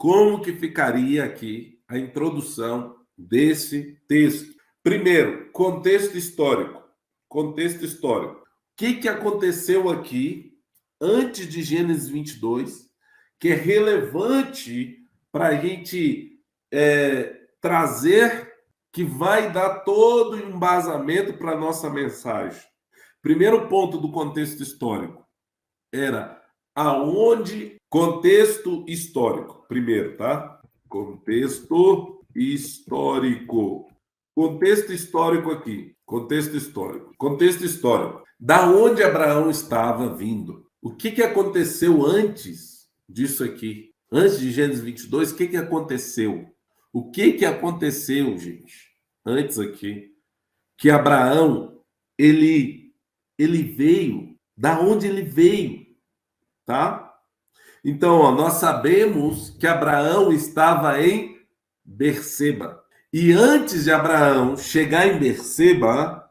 como que ficaria aqui a introdução desse texto. Primeiro, contexto histórico. Contexto histórico. O que aconteceu aqui antes de Gênesis 22, que é relevante para a gente trazer, que vai dar todo o embasamento para a nossa mensagem. Primeiro ponto do contexto histórico era aonde... Contexto histórico, primeiro, tá? Contexto histórico. Contexto histórico aqui. Contexto histórico. Contexto histórico. Da onde Abraão estava vindo? O que aconteceu antes disso aqui? Antes de Gênesis 22, o que aconteceu? O que aconteceu, gente? Antes aqui. Que Abraão, ele veio. Da onde ele veio? Tá? Então, ó, nós sabemos que Abraão estava em Berseba. E antes de Abraão chegar em Berseba,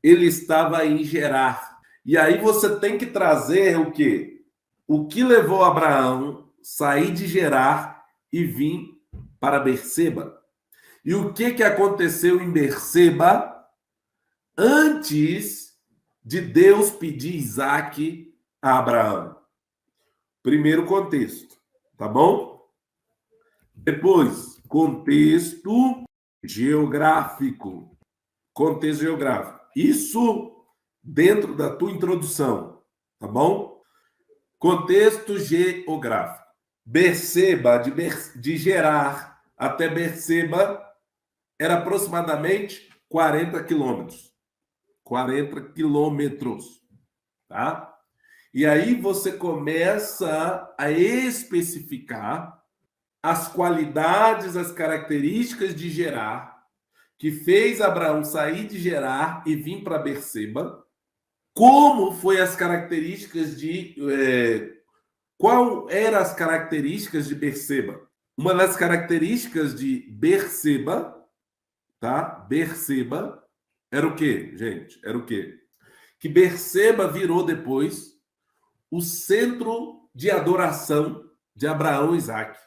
ele estava em Gerar. E aí você tem que trazer o quê? O que levou Abraão a sair de Gerar e vir para Berseba? E o que aconteceu em Berseba antes de Deus pedir Isaac a Abraão? Primeiro contexto, tá bom? Depois, contexto geográfico. Contexto geográfico. Isso dentro da tua introdução, tá bom? Contexto geográfico. Berseba, de Gerar até Berseba, era aproximadamente 40 quilômetros. 40 quilômetros, tá? E aí você começa a especificar as qualidades, as características de Gerar, que fez Abraão sair de Gerar e vir para Berseba. Como foi as características de... qual eram as características de Berseba? Uma das características de Berseba, tá? Berseba era o quê, gente? Era o quê? Que Berseba virou depois o centro de adoração de Abraão e Isaac.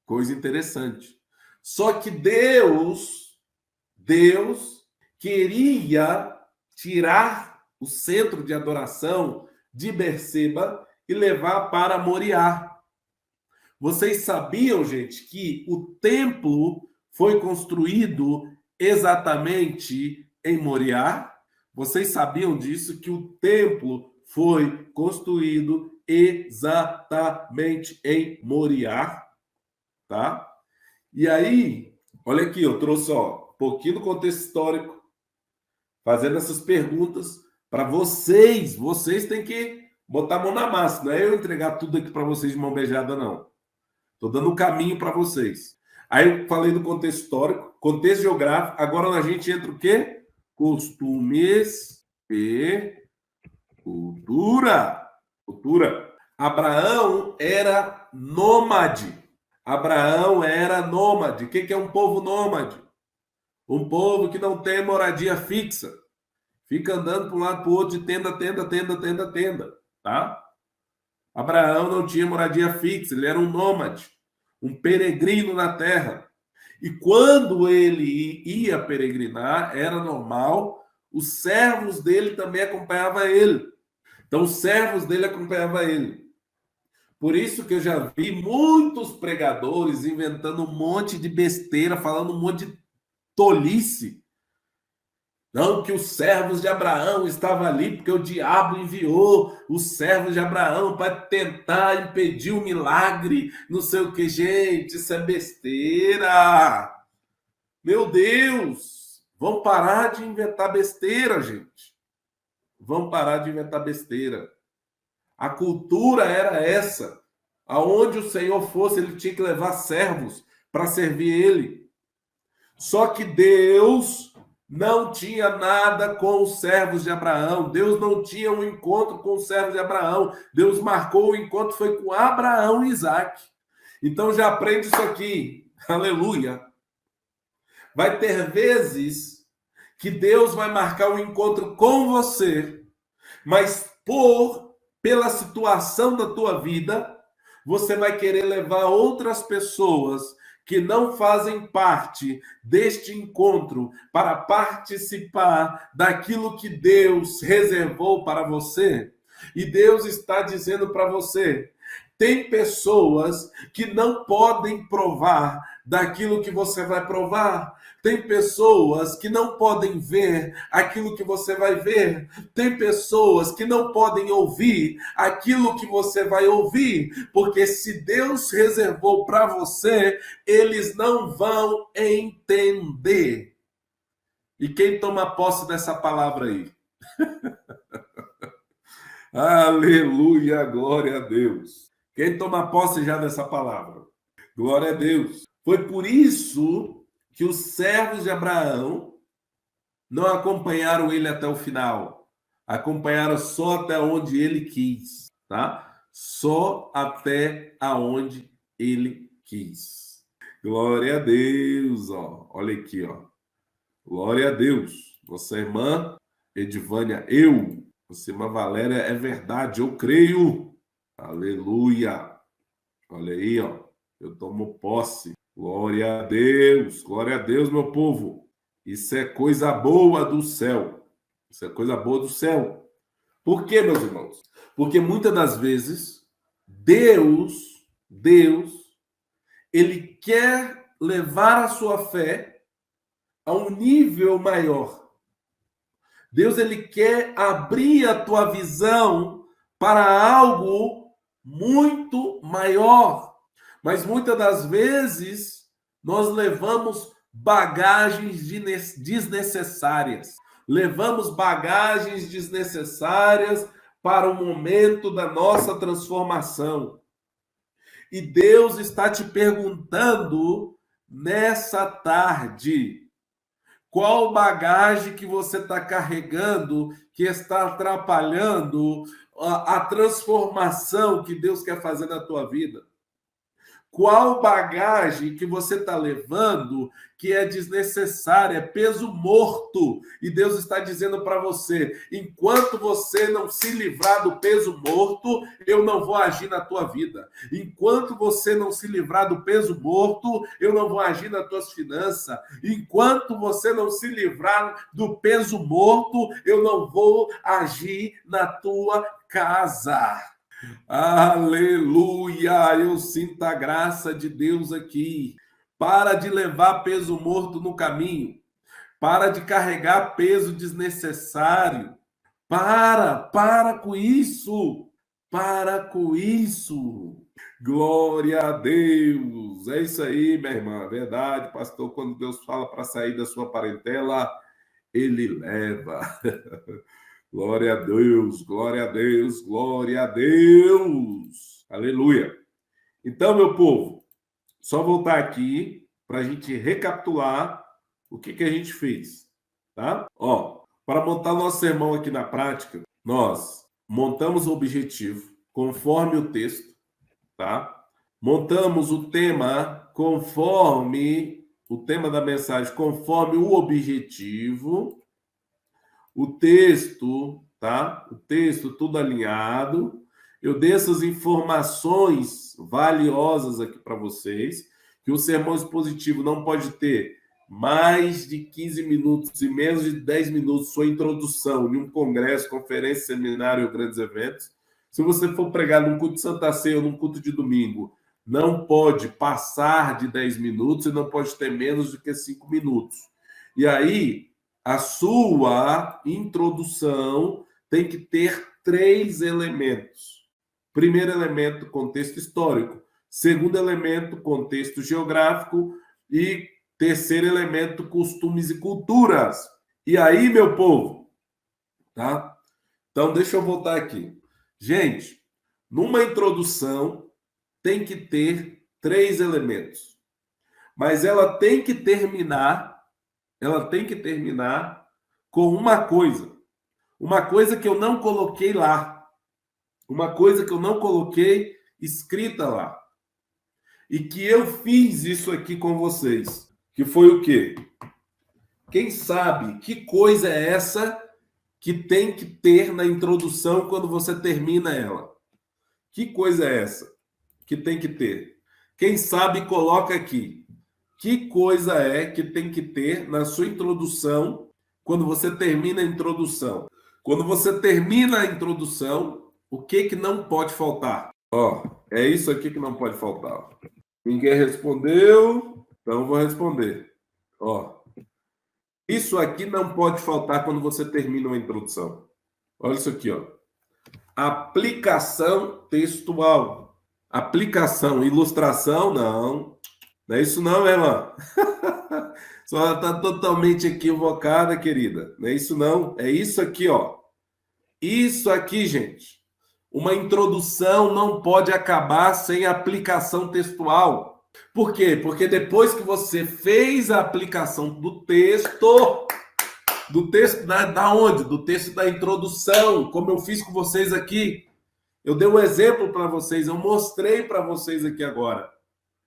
Coisa interessante. Só que Deus queria tirar o centro de adoração de Berseba e levar para Moriá. Vocês sabiam, gente, que o templo foi construído exatamente em Moriá? Vocês sabiam disso, que o templo foi construído exatamente em Moriá, tá? E aí, olha aqui, eu trouxe um pouquinho do contexto histórico, fazendo essas perguntas para vocês. Vocês têm que botar a mão na massa, não é eu entregar tudo aqui para vocês de mão beijada, não. Estou dando um caminho para vocês. Aí eu falei do contexto histórico, contexto geográfico. Agora a gente entra o quê? Costumes e cultura. Cultura. Abraão era nômade. Abraão era nômade. O que é um povo nômade? Um povo que não tem moradia fixa. Fica andando para um lado para o outro de tenda, tenda, tenda, tenda, tenda. Tá? Abraão não tinha moradia fixa. Ele era um nômade. Um peregrino na terra. E quando ele ia peregrinar, era normal, os servos dele também acompanhavam ele. Então, os servos dele acompanhavam ele. Por isso que eu já vi muitos pregadores inventando um monte de besteira, falando um monte de tolice. Não, que os servos de Abraão estavam ali porque o diabo enviou os servos de Abraão para tentar impedir o milagre, não sei o que. Gente, isso é besteira. Meu Deus! Vamos parar de inventar besteira, gente. Vamos parar de inventar besteira. A cultura era essa. Aonde o Senhor fosse, ele tinha que levar servos para servir ele. Só que Deus não tinha nada com os servos de Abraão. Deus não tinha um encontro com os servos de Abraão. Deus marcou o encontro, foi com Abraão e Isaac. Então já aprende isso aqui. Aleluia. Vai ter vezes que Deus vai marcar um encontro com você, mas pela situação da tua vida, você vai querer levar outras pessoas que não fazem parte deste encontro para participar daquilo que Deus reservou para você? E Deus está dizendo para você: tem pessoas que não podem provar daquilo que você vai provar. Tem pessoas que não podem ver aquilo que você vai ver. Tem pessoas que não podem ouvir aquilo que você vai ouvir. Porque se Deus reservou para você, eles não vão entender. E quem toma posse dessa palavra aí? Aleluia, glória a Deus. Quem toma posse já dessa palavra? Glória a Deus. Foi por isso que os servos de Abraão não acompanharam ele até o final. Acompanharam só até onde ele quis, tá? Só até aonde ele quis. Glória a Deus, ó. Olha aqui, ó. Glória a Deus. Nossa irmã Edivânia, Você, irmã Valéria, é verdade, eu creio. Aleluia. Olha aí, ó. Eu tomo posse. Glória a Deus, meu povo. Isso é coisa boa do céu. Isso é coisa boa do céu. Por quê, meus irmãos? Porque muitas das vezes Deus, ele quer levar a sua fé a um nível maior. Deus, ele quer abrir a tua visão para algo muito maior. Mas muitas das vezes nós levamos bagagens desnecessárias. Levamos bagagens desnecessárias para o momento da nossa transformação. E Deus está te perguntando nessa tarde: qual bagagem que você está carregando que está atrapalhando a transformação que Deus quer fazer na tua vida? Qual bagagem que você está levando que é desnecessária, é peso morto? E Deus está dizendo para você: enquanto você não se livrar do peso morto, eu não vou agir na tua vida. Enquanto você não se livrar do peso morto, eu não vou agir nas tuas finanças. Enquanto você não se livrar do peso morto, eu não vou agir na tua casa. Aleluia! Eu sinto a graça de Deus aqui. Para de levar peso morto no caminho. Para de carregar peso desnecessário. Para com isso. Para com isso. Glória a Deus. É isso aí, minha irmã. Verdade, pastor. Quando Deus fala para sair da sua parentela, ele leva. Glória a Deus, glória a Deus, glória a Deus. Aleluia. Então, meu povo, só voltar aqui para a gente recapitular o que a gente fez, tá? Ó, para montar nosso sermão aqui na prática, nós montamos o objetivo conforme o texto, tá? Montamos o tema conforme o tema da mensagem, conforme o objetivo. O texto, tá? O texto tudo alinhado. Eu dei essas informações valiosas aqui para vocês, que o sermão expositivo não pode ter mais de 15 minutos e menos de 10 minutos sua introdução em um congresso, conferência, seminário ou grandes eventos. Se você for pregar num culto de Santa Ceia ou num culto de domingo, não pode passar de 10 minutos e não pode ter menos do que 5 minutos. E aí, a sua introdução tem que ter 3 elementos. Primeiro elemento, contexto histórico. Segundo elemento, contexto geográfico. E terceiro elemento, costumes e culturas. E aí, meu povo, tá? Então, deixa eu voltar aqui. Gente, numa introdução tem que ter 3 elementos. Mas ela tem que terminar com uma coisa que eu não coloquei lá, uma coisa que eu não coloquei escrita lá, e que eu fiz isso aqui com vocês, que foi o quê? Quem sabe que coisa é essa que tem que ter na introdução quando você termina ela? Que coisa é essa? que tem que ter? Quem sabe, coloca aqui. Que coisa é que tem que ter na sua introdução quando você termina a introdução? Quando você termina a introdução, o que que não pode faltar? Ó, é isso aqui que não pode faltar. Ninguém respondeu, então eu vou responder. Ó, isso aqui não pode faltar quando você termina uma introdução. Olha isso aqui, ó. Aplicação textual. Aplicação, ilustração, não. Não é isso não, irmã. Só está totalmente equivocada, querida. Não é isso não. É isso aqui, ó. Isso aqui, gente. Uma introdução não pode acabar sem aplicação textual. Por quê? Porque depois que você fez a aplicação do texto da onde? Do texto da introdução, como eu fiz com vocês aqui. Eu dei um exemplo para vocês, eu mostrei para vocês aqui agora.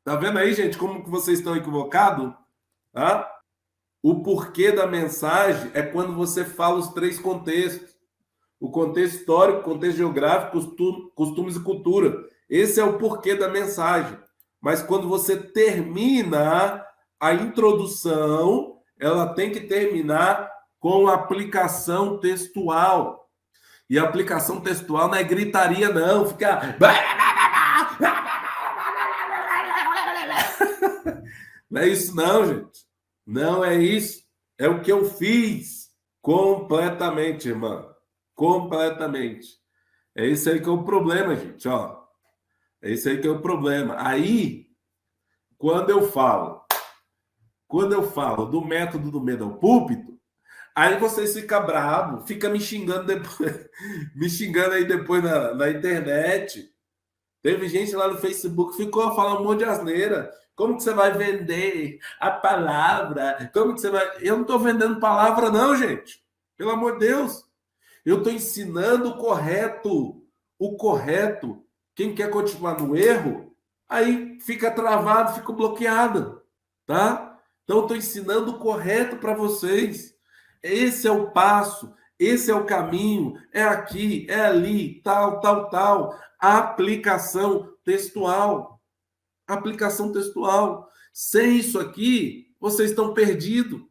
Tá vendo aí, gente, como que vocês estão equivocados? Tá? O porquê da mensagem é quando você fala os três contextos. O contexto histórico, contexto geográfico, costumes e cultura. Esse é o porquê da mensagem. Mas quando você termina a introdução, ela tem que terminar com aplicação textual. E a aplicação textual não é gritaria, não. Fica... Não é isso, não, gente. Não é isso. É o que eu fiz. Completamente, irmã. Completamente. É isso aí que é o problema, gente. Ó. É isso aí que é o problema. Aí, quando eu falo do método do medo ao púlpito, aí vocês ficam bravos, fica me xingando depois, me xingando aí depois na internet. Teve gente lá no Facebook que ficou falando um monte de asneira. Como que você vai vender a palavra? Como que você vai... Eu não estou vendendo palavra, não, gente. Pelo amor de Deus. Eu estou ensinando o correto. O correto. Quem quer continuar no erro, aí fica travado, fica bloqueado. Tá? Então, eu estou ensinando o correto para vocês. Esse é o passo. Esse é o caminho. É aqui, é ali, tal, tal, tal. Aplicação textual. Aplicação textual. Sem isso aqui, vocês estão perdidos.